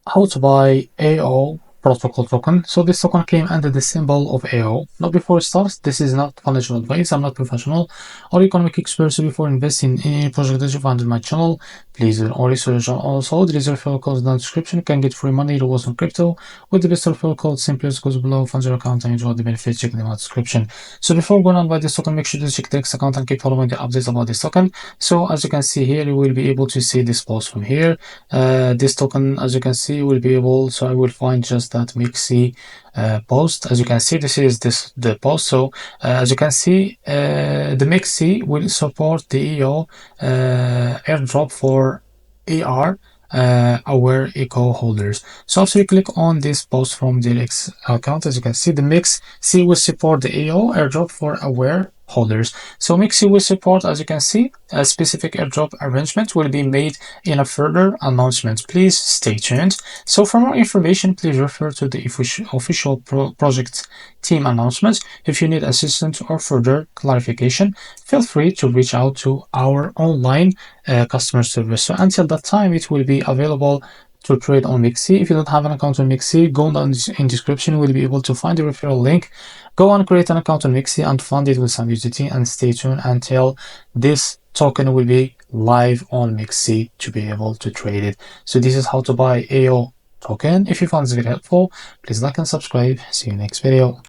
how to buy AO protocol token. So this token came under the symbol of AO. Now before it starts, this is not financial advice. I'm not professional or economic expert. So before investing in any project that you find in my channel, please do all research. Also, there is a referral code in the description. You can get free money rewards on crypto with the best referral code. Simply just goes below, fund your account and enjoy the benefits. Check them out in the description. So before going on buy this token, make sure to check the X account and keep following the updates about this token. So as you can see here, you will be able to see this post from here. This token, as you can see, will be able, so I will find just that MEXC post. As you can see, this is the post. So as you can see, the MEXC will support the EO airdrop for AR aware eco holders. So after you click on this post from the X account, as you can see, the MEXC will support the AO airdrop for aware holders. So MEXC will support, as you can see, a specific airdrop arrangement will be made in a further announcement. Please stay tuned. So for more information, please refer to the official project team announcements. If you need assistance or further clarification, feel free to reach out to our online customer service. So until that time, it will be available to trade on MEXC. If you don't have an account on MEXC, go down in description. We'll be able to find the referral link. Go and create an account on MEXC and fund it with some USDT, and stay tuned until this token will be live on MEXC to be able to trade it. So this is how to buy AO token. If you found this video helpful, please like and subscribe. See you next video.